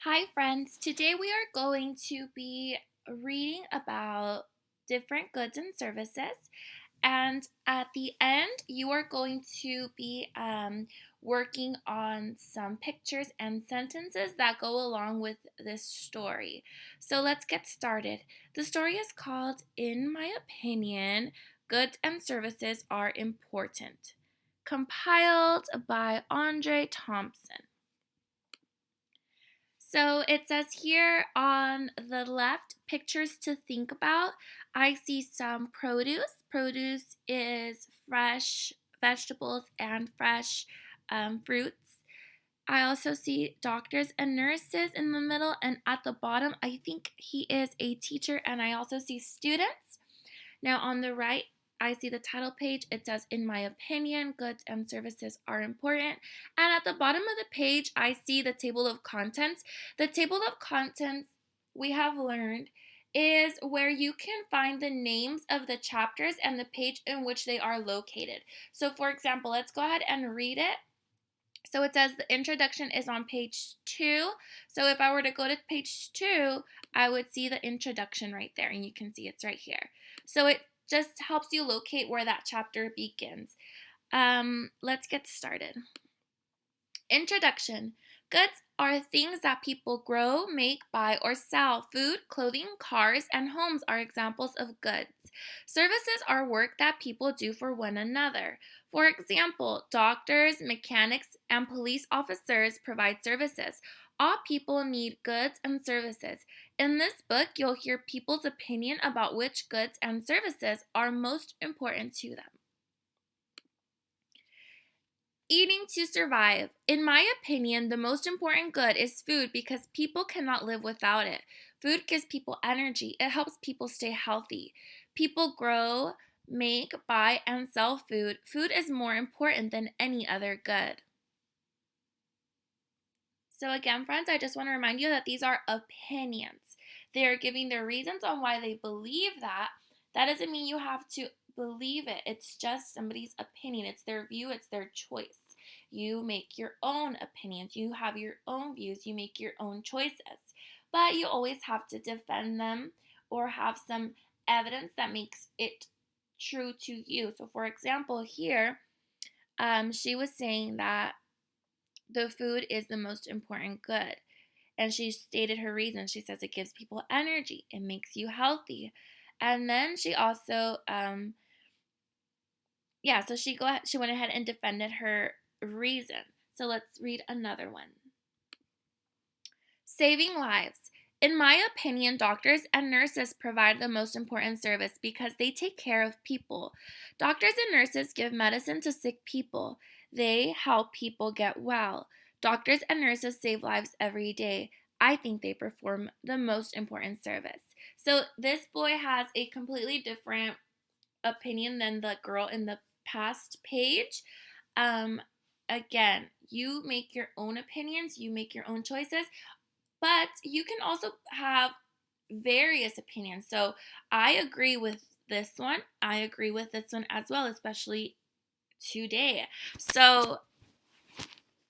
Hi, friends. Today we are going to be reading about different goods and services. And at the end, you are going to be working on some pictures and sentences that go along with this story. So let's get started. The story is called In My Opinion, Goods and Services Are Important, compiled by Andre Thompson. So it says here on the left, pictures to think about. I see some produce. Produce is fresh vegetables and fresh fruits. I also see doctors and nurses in the middle, and at the bottom, I think he is a teacher, and I also see students. Now, on the right, I see the title page. It says, In my opinion, goods and services are important. And at the bottom of the page, I see the table of contents. The table of contents, we have learned, is where you can find the names of the chapters and the page in which they are located. So, for example, let's go ahead and read it. So it says the introduction is on page 2. So if I were to go to page 2, I would see the introduction right there, and you can see it's right here. So it just helps you locate where that chapter begins. Let's get started. Introduction. Goods are things that people grow, make, buy, or sell. Food, clothing, cars, and homes are examples of goods. Services are work that people do for one another. For example, doctors, mechanics, and police officers provide services. All people need goods and services. In this book, you'll hear people's opinion about which goods and services are most important to them. Eating to survive. In my opinion, the most important good is food because people cannot live without it. Food gives people energy, it helps people stay healthy. People grow, make, buy, and sell food. Food is more important than any other good. So, again, friends, I just want to remind you that these are opinions. They are giving their reasons on why they believe that. That doesn't mean you have to believe it. It's just somebody's opinion. It's their view, it's their choice. You make your own opinions. You have your own views. You make your own choices. But you always have to defend them or have some evidence that makes it true to you. So, for example, here, she was saying that the food is the most important good. And she stated her reason. She says it gives people energy, it makes you healthy. And then she also, so she went ahead and defended her reason. So let's read another one. Saving lives. In my opinion, doctors and nurses provide the most important service because they take care of people. Doctors and nurses give medicine to sick people. They help people get well. Doctors and nurses save lives every day. I think they perform the most important service. So this boy has a completely different opinion than the girl in the past page. Um, Again, you make your own opinions, you make your own choices. But you can also have various opinions. So I agree with this one. I agree with this one as well, especially today. So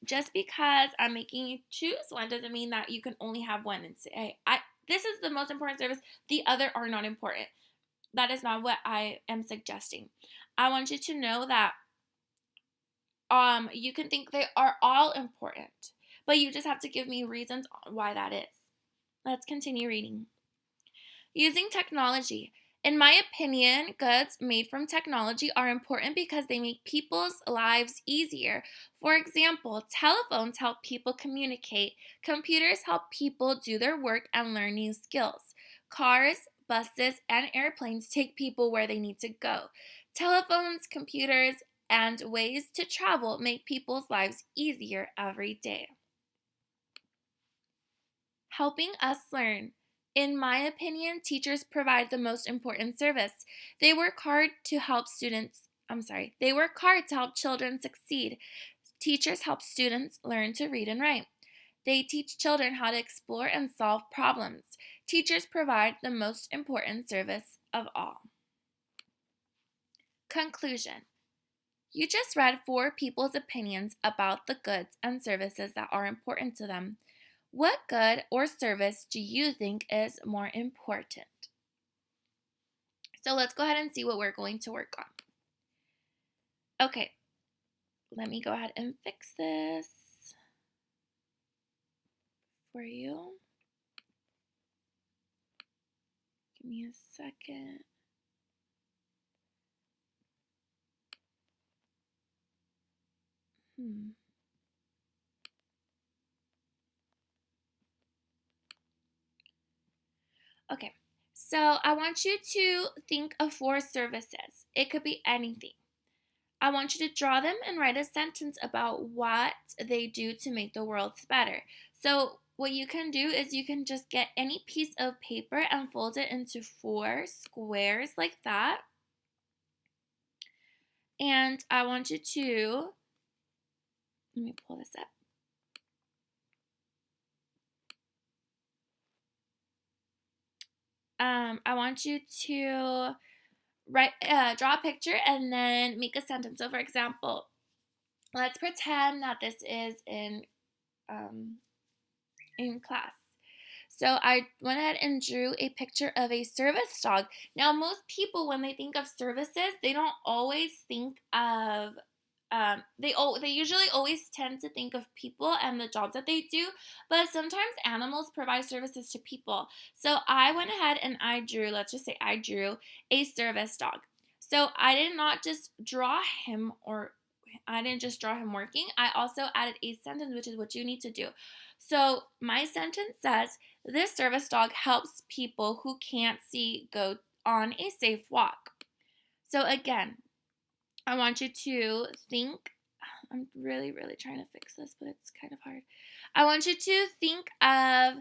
just because I'm making you choose one doesn't mean that you can only have one and say, hey, this is the most important service. The other are not important. That is not what I am suggesting. I want you to know that you can think they are all important, but you just have to give me reasons why that is. Let's continue reading. Using technology. In my opinion, goods made from technology are important because they make people's lives easier. For example, telephones help people communicate. Computers help people do their work and learn new skills. Cars, buses, and airplanes take people where they need to go. Telephones, computers, and ways to travel make people's lives easier every day. Helping us learn. In my opinion, teachers provide the most important service. They work hard to help children succeed. Teachers help students learn to read and write. They teach children how to explore and solve problems. Teachers provide the most important service of all. Conclusion. You just read 4 people's opinions about the goods and services that are important to them. What good or service do you think is more important? So let's go ahead and see what we're going to work on. Okay, let me go ahead and fix this for you. Give me a second. Okay, so I want you to think of 4 services. It could be anything. I want you to draw them and write a sentence about what they do to make the world better. So, what you can do is you can just get any piece of paper and fold it into 4 squares like that. And I want you to, let me pull this up. I want you to draw a picture and then make a sentence. So, for example, let's pretend that this is in class. So I went ahead and drew a picture of a service dog. Now, most people, when they think of services, they don't always think of they usually always tend to think of people and the jobs that they do, but sometimes animals provide services to people. So I went ahead and let's just say I drew a service dog. So I did not just draw him or I didn't just draw him working. I also added a sentence, which is what you need to do. So my sentence says, this service dog helps people who can't see go on a safe walk. So again, I want you to think, I'm really, really trying to fix this, but it's kind of hard. I want you to think of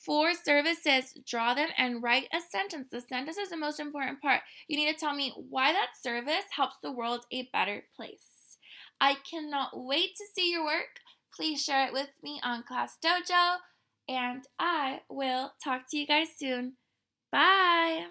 4 services, draw them, and write a sentence. The sentence is the most important part. You need to tell me why that service helps the world a better place. I cannot wait to see your work. Please share it with me on Class Dojo, and I will talk to you guys soon. Bye!